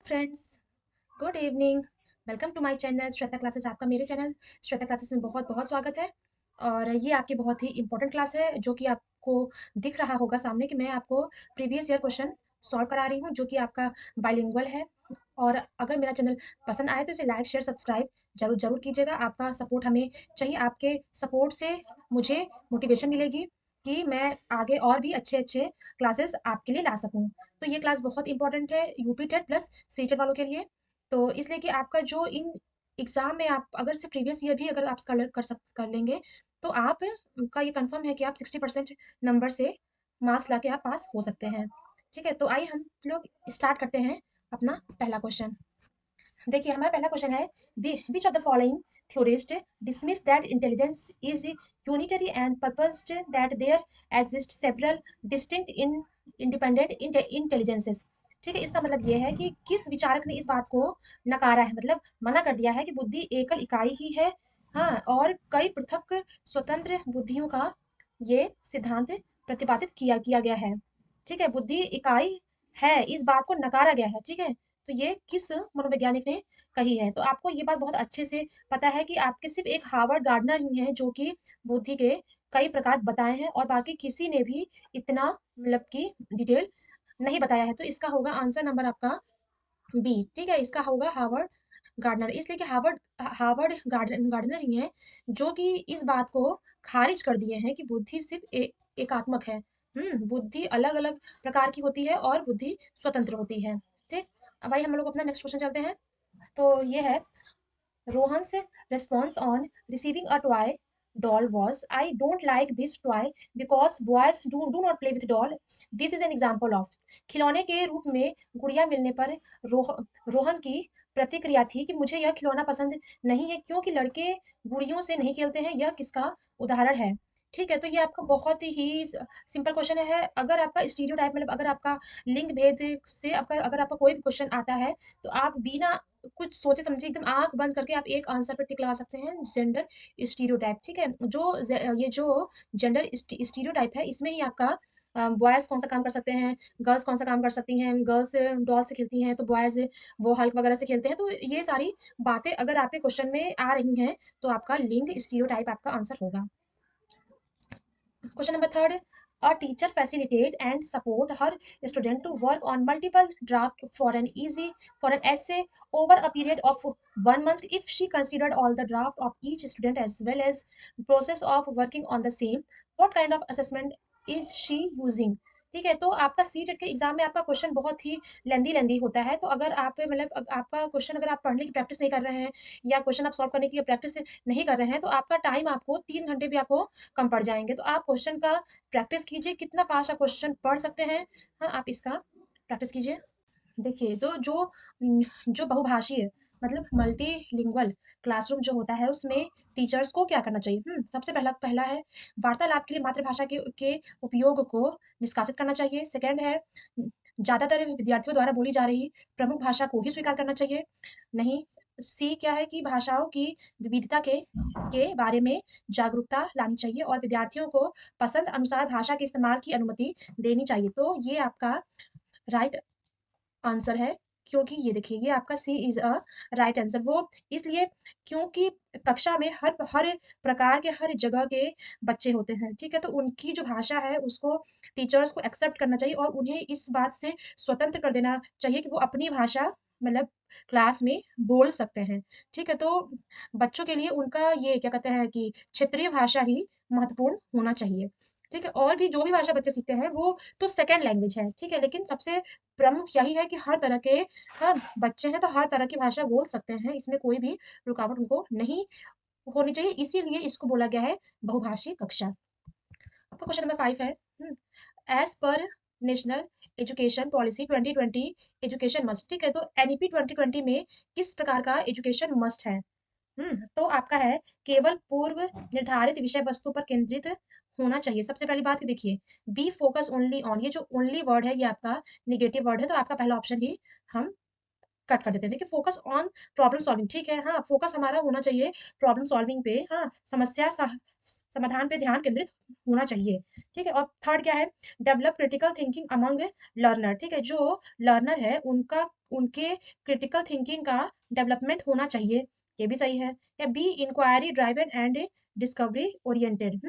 Friends, good evening. Welcome to my channel Shweta classes. आपका मेरे channel Shweta classes में बहुत बहुत स्वागत है। और ये आपकी बहुत ही इंपॉर्टेंट क्लास है जो कि आपको दिख रहा होगा सामने कि मैं आपको प्रीवियस ईयर क्वेश्चन सॉल्व करा रही हूँ जो कि आपका बाइलिंगुअल है। और अगर मेरा चैनल पसंद आए तो इसे लाइक शेयर सब्सक्राइब जरूर जरूर कीजिएगा। आपका सपोर्ट हमें चाहिए। आपके सपोर्ट से मुझे मोटिवेशन मिलेगी कि मैं आगे और भी अच्छे अच्छे क्लासेस आपके लिए ला सकूँ। तो ये क्लास बहुत इंपॉर्टेंट है UP TET plus C TET वालों के लिए। तो इसलिए कि आपका जो इन एग्जाम में आप अगर से प्रीवियस ईयर भी अगर आप कर लेंगे तो आप का ये कंफर्म है कि आप 60% नंबर से मार्क्स लाके आप पास हो सकते हैं। ठीक है, तो आइए हम लोग स्टार्ट करते हैं अपना पहला क्वेश्चन। देखिए हमारा पहला क्वेश्चन है, विच of the following theorist dismiss that intelligence is unitary and purposed that there exist several distinct independent intelligences। ठीक है, इसका मतलब ये है कि किस विचारक ने इस बात को नकारा है, मतलब मना कर दिया है कि बुद्धि एकल इकाई ही है। हाँ, और कई पृथक स्वतंत्र बुद्धियों का ये सिद्धांत प्रतिपादित किया गया है। ठीक है, बुद्धि इकाई है इस बात को नकारा गया है। ठीक है, तो ये किस मनोवैज्ञानिक ने कही है? तो आपको ये बात बहुत अच्छे से पता है कि आपके सिर्फ एक हार्वर्ड गार्डनर ही हैं जो कि बुद्धि के कई प्रकार बताए हैं और बाकी किसी ने भी इतना मतलब कि डिटेल नहीं बताया है। तो इसका होगा आंसर नंबर आपका बी। ठीक है, इसका होगा हार्वर्ड गार्डनर, इसलिए कि हार्वर्ड हार्वर्ड गार्डनर ही है जो कि इस बात को खारिज कर दिए हैं कि बुद्धि सिर्फ एकात्मक है। बुद्धि अलग अलग प्रकार की होती है और बुद्धि स्वतंत्र होती है। ठीक, अब आइए हम लोग अपना नेक्स्ट क्वेश्चन चलते हैं। तो ये है, Rohan's response on receiving a toy doll was, I don't like this toy because boys do not play with doll. This is an example of। खिलौने के रूप में गुड़िया मिलने पर रोहन की प्रतिक्रिया थी कि मुझे यह खिलौना पसंद नहीं है क्योंकि लड़के गुड़ियों से नहीं खेलते हैं। यह किसका उदाहरण है? ठीक है, तो ये आपका बहुत ही सिंपल क्वेश्चन है। अगर आपका स्टीरियोटाइप मतलब अगर आपका लिंग भेद से आपका अगर आपका कोई भी क्वेश्चन आता है तो आप बिना कुछ सोचे समझे एकदम आंख बंद करके आप एक आंसर पे टिक लगा सकते हैं, जेंडर स्टीरियोटाइप। ठीक है, ये जो जेंडर स्टीरियोटाइप है इसमें ही आपका बॉयज कौन सा काम कर सकते हैं, गर्ल्स कौन सा काम कर सकती हैं। गर्ल्स डॉल से खेलती हैं तो बॉयज वो हल्क वगैरह से खेलते हैं। तो ये सारी बातें अगर आपके क्वेश्चन में आ रही हैं तो आपका लिंग स्टीरियोटाइप आपका आंसर होगा। Question number third, a teacher facilitate and support her student to work on multiple draft for an essay over a period of 1 month if she considered all the draft of each student as well as process of working on the same. What kind of assessment is she using? ठीक है, तो आपका C TET के exam में आपका question बहुत ही लेंदी होता है। तो अगर आप मतलब आपका क्वेश्चन अगर आप पढ़ने की प्रैक्टिस नहीं कर रहे हैं या क्वेश्चन आप सॉल्व करने की प्रैक्टिस नहीं कर रहे हैं तो आपका टाइम आपको 3 घंटे भी आपको कम पड़ जाएँगे। तो आप क्वेश्चन का प्रैक्टिस कीजिए, कितना फास्ट आप क्वेश्चन पढ़ सकते हैं, हाँ, आप इसका प्रैक्टिस कीजिए। देखिए, तो जो बहुभाषी है मतलब मल्टीलिंगुअल क्लासरूम जो होता है उसमें टीचर्स को क्या करना चाहिए? सबसे पहला पहला है वार्तालाप के लिए मातृभाषा के उपयोग को निष्कासित करना चाहिए। सेकंड है ज़्यादातर विद्यार्थियों द्वारा बोली जा रही प्रमुख भाषा को ही स्वीकार करना चाहिए। नहीं, सी क्या है कि भाषाओं की विविधता के बारे में जागरूकता लानी चाहिए और विद्यार्थियों को पसंद अनुसार भाषा के इस्तेमाल की अनुमति देनी चाहिए। तो ये आपका राइट आंसर है, क्योंकि ये देखिए ये आपका सी इज अ राइट आंसर। वो इसलिए क्योंकि कक्षा में हर प्रकार के हर जगह के बच्चे होते हैं। ठीक है, तो उनकी जो भाषा है उसको टीचर्स को एक्सेप्ट करना चाहिए और उन्हें इस बात से स्वतंत्र कर देना चाहिए कि वो अपनी भाषा मतलब क्लास में बोल सकते हैं। ठीक है, तो बच्चों के लिए उनका ये क्या कहते हैं कि क्षेत्रीय भाषा ही महत्वपूर्ण होना चाहिए। ठीक है, और भी जो भी भाषा बच्चे सीखते हैं वो तो सेकेंड लैंग्वेज है। ठीक है, लेकिन सबसे प्रमुख यही है कि हर तरह के हाँ, बच्चे हैं तो हर तरह की भाषा बोल सकते हैं, इसमें कोई भी रुकावट उनको नहीं होनी चाहिए, इसीलिए इसको बोला गया है बहुभाषी कक्षा। आपका क्वेश्चन नंबर 5 है, as per national education policy 2020 education must. ठीक है, तो एनईपी 2020 में किस प्रकार का एजुकेशन मस्ट है? तो आपका है केवल पूर्व निर्धारित विषय वस्तु पर केंद्रित होना चाहिए। सबसे पहली बात देखिए, बी फोकस ओनली ऑन, ये जो ओनली वर्ड है ये आपका नेगेटिव वर्ड है, तो आपका पहला ऑप्शन ही हम कट कर देते हैं। देखिए फोकस ऑन प्रॉब्लम सॉल्विंग, ठीक है, हाँ, फोकस हमारा होना चाहिए प्रॉब्लम सॉल्विंग पे, हाँ, समाधान पे ध्यान केंद्रित होना चाहिए। ठीक है, और थर्ड क्या है, develop critical thinking among learner. ठीक है, जो लर्नर है उनका उनके क्रिटिकल थिंकिंग का डेवलपमेंट होना चाहिए, ये भी सही है। या B inquiry driven and discovery oriented,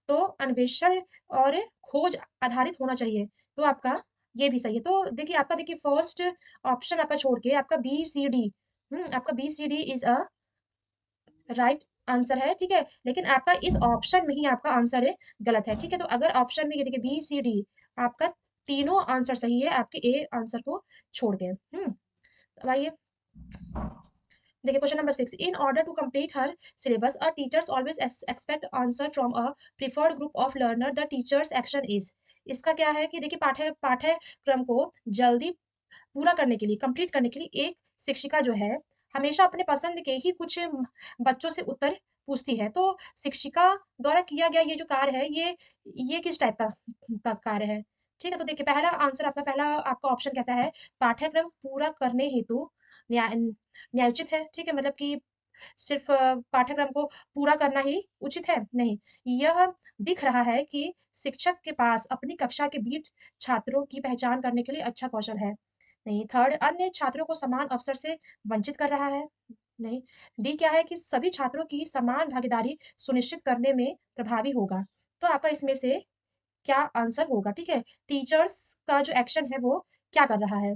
तो अन्वेषण और खोज आधारित होना चाहिए, तो आपका ये भी सही है। तो देखिए आपका, देखिए फर्स्ट ऑप्शन आपका छोड़ के आपका बी सी डी, आपका B C D is a right answer है, ठीक है, लेकिन आपका इस ऑप्शन में ही आपका आंसर है गलत है, ठीक है। तो अगर ऑप्शन में ये देखिए बी सी डी आपका तीनों आंसर सही है आपके ए आंसर को छोड़ के। अब आइए देखिए question number 6, in order to complete her syllabus a teachers always expect answer from a preferred group of learner, the teachers action is. इसका क्या है कि देखिए पाठ्यक्रम को जल्दी पूरा करने के लिए, कंप्लीट करने के लिए एक शिक्षिका जो है हमेशा अपने पसंद के ही कुछ बच्चों से उत्तर पूछती है। तो शिक्षिका द्वारा किया गया ये जो कार्य है, ये किस टाइप का कार्य है, ठीक है। तो देखिए पहला आपका ऑप्शन कहता है पाठ्यक्रम पूरा करने हेतु न्याय न्यायोचित है, ठीक है, मतलब कि सिर्फ पाठ्यक्रम को पूरा करना ही उचित है, नहीं। यह दिख रहा है कि शिक्षक के पास अपनी कक्षा के बीच छात्रों की पहचान करने के लिए अच्छा कौशल है, नहीं। थर्ड, अन्य छात्रों को समान अवसर से वंचित कर रहा है, नहीं। डी क्या है कि सभी छात्रों की समान भागीदारी सुनिश्चित करने में प्रभावी होगा। तो आपका इसमें से क्या आंसर होगा, ठीक है। टीचर्स का जो एक्शन है वो क्या कर रहा है,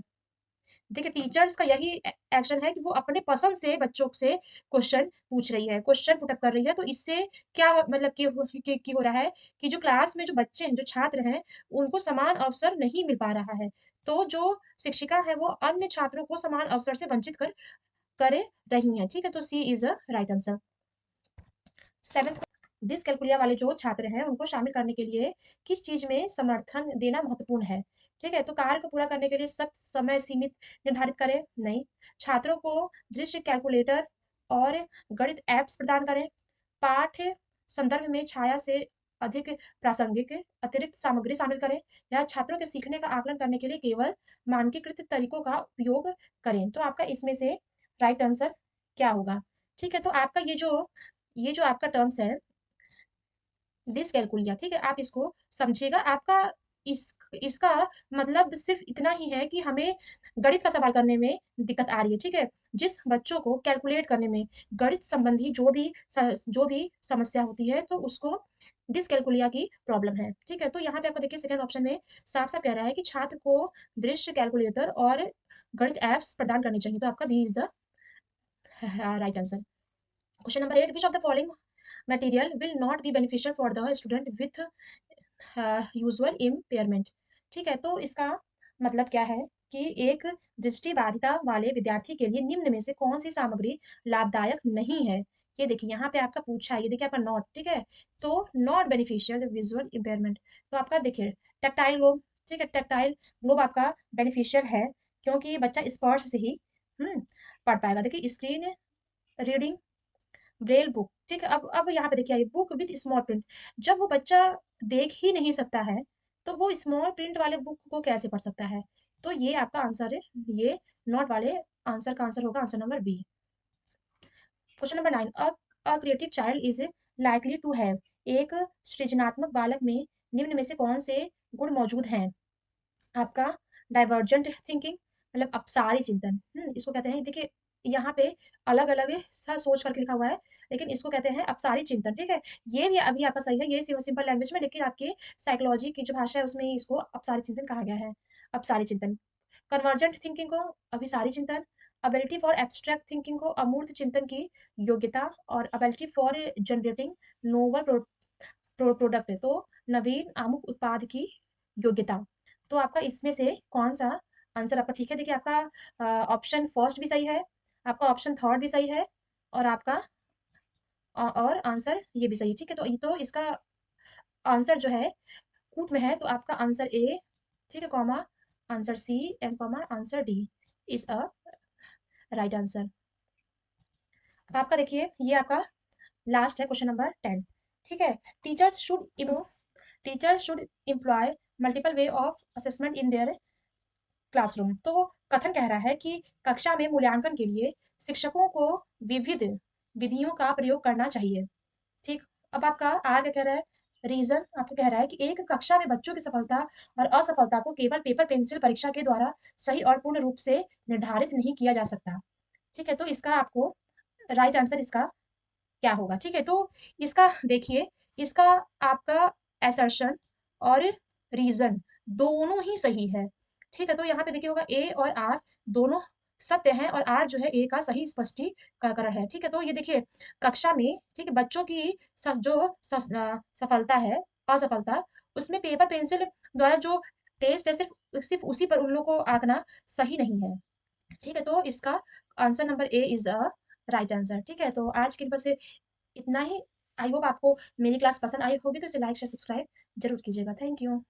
देखिए टीचर्स का यही एक्शन है कि वो अपने पसंद से बच्चों से क्वेश्चन पूछ रही है, क्वेश्चन पुट अप कर रही है। तो इससे क्या मतलब कि हो रहा है कि जो क्लास में जो बच्चे हैं, जो छात्र हैं, उनको समान अवसर नहीं मिल पा रहा है। तो जो शिक्षिका है वो अन्य छात्रों को समान अवसर से वंचित करे रही हैं, ठीक है। तो C is a right answer. Seventh, dyscalculia वाले जो छात्र हैं उनको शामिल करने के लिए किस चीज में समर्थन देना महत्वपूर्ण है, ठीक है। तो कार्य को पूरा करने के लिए सख्त समय सीमित निर्धारित करें, नहीं। छात्रों को दृश्य कैलकुलेटर और गणित एप्स प्रदान करें, पाठ्य संदर्भ में छाया से अधिक प्रासंगिक अतिरिक्त सामग्री शामिल करें, या छात्रों के सीखने का आकलन करने के लिए केवल मानकीकृत तरीकों का उपयोग करें। तो आपका इसमें से राइट आंसर क्या होगा, ठीक है। तो आपका ये जो आपका टर्म्स है डिसकैलकुलिया, ठीक है, आप इसको समझिएगा। आपका इस इसका मतलब सिर्फ इतना ही है कि हमें गणित का सवाल करने में दिक्कत आ रही है, ठीक है। जिस बच्चों को कैलकुलेट करने में गणित संबंधी जो भी समस्या होती है, तो उसको डिसकैलकुलिया की प्रॉब्लम है, ठीक है। तो यहाँ पे आपको देखिए सेकंड ऑप्शन में साफ साफ कह रहा है कि छात्र को दृश्य कैलकुलेटर और गणित एप्स प्रदान करनी चाहिए। तो आपका B is the right answer. Question number 8, which of the following material will not be beneficial for the student with usual impairment, ठीक है। तो इसका मतलब क्या है कि एक दृष्टिबाधिता वाले विद्यार्थी के लिए निम्न में से कौन सी सामग्री लाभदायक नहीं है। ये देखिए यहाँ पे आपका पूछा है, ये देखिए आपका नॉट, ठीक है। तो नॉट बेनिफिशियल विजुअल इम्पेयरमेंट, तो आपका देखिए टेक्टाइल ग्लोब, ठीक है, टेक्टाइल ग्लोब आपका बेनिफिशियल है क्योंकि बच्चा स्पर्श से ही पढ़ पाएगा। देखिए स्क्रीन रीडिंग, ब्रेल बुक, ठीक है। अब यहाँ पे देखिए बुक विथ स्मॉल प्रिंट, जब वो बच्चा देख ही नहीं सकता है तो वो स्मॉल प्रिंट वाले बुक को कैसे पढ़ सकता है। तो ये आपका आंसर है, ये नॉट वाले आंसर का आंसर होगा answer number B. Question number 9, a creative child is likely to have, एक सृजनात्मक बालक में निम्न में से कौन से गुण मौजूद हैं। आपका डाइवर्जेंट थिंकिंग, मतलब अपसारी चिंतन, इसको कहते हैं। देखिए यहाँ पे अलग अलग सा सोच करके लिखा हुआ है, लेकिन इसको कहते हैं अपसारी चिंतन, ठीक है। ये भी अभी आपका सही है, ये सिंपल लैंग्वेज में, लेकिन आपके साइकोलॉजी की जो भाषा है उसमें इसको अपसारी चिंतन कहा गया है, अपसारी चिंतन। कन्वर्जेंट थिंकिंग को अभिसारी चिंतन, अबिलिटी फॉर एब्स्ट्रैक्ट थिंकिंग को अमूर्त चिंतन की योग्यता, और ability for generating novel product, तो नवीन आमुख उत्पाद की योग्यता। तो आपका इसमें से कौन सा आंसर आपका ठीक है। देखिए आपका ऑप्शन फर्स्ट भी सही है, आपका ऑप्शन थर्ड भी सही है, और आपका और आंसर ये भी सही है, ठीक है। तो इसका आंसर जो है कूट में है, तो आपका आंसर ए, ठीक है, comma answer C and comma answer D is a right answer. अब आपका देखिए ये आपका लास्ट है क्वेश्चन नंबर 10, ठीक है। Teachers should teachers should employ multiple way of assessment in their classroom, तो कथन कह रहा है कि कक्षा में मूल्यांकन के लिए शिक्षकों को विविध विधियों का प्रयोग करना चाहिए, ठीक। अब आपका आगे कह रहा है रीज़न आपको कह रहा है कि एक कक्षा में बच्चों की सफलता और असफलता को केवल पेपर पेंसिल परीक्षा के द्वारा सही और पूर्ण रूप से निर्धारित नहीं किया जा सकता। ठीक है? तो इसका आपको राइट आंसर इसका क्या होगा? ठीक है? तो इसका देखिए, इसका आपका असर्शन और रीज़न दोनों ही सही है। ठीक है? तो यहाँ पे देखिए होगा ए और आर दोनों सत्य हैं और आर जो है ए का सही स्पष्टीकरण है। ठीक है? तो ये देखिए कक्षा में ठीक है, बच्चों की सफलता है, असफलता उसमें पेपर पेंसिल द्वारा जो टेस्ट है सिर्फ़ सिर्फ़ उसी पर उन लोगों को आँकना सही नहीं है। ठीक है? तो इसका answer number A is a right answer. ठीक है? तो आज के लिए बस इतना ही। आई होप आपको मेरी क्लास पसंद आई होगी, तो इसे लाइक शेयर सब्सक्राइब ज़रूर कीजिएगा। Thank you.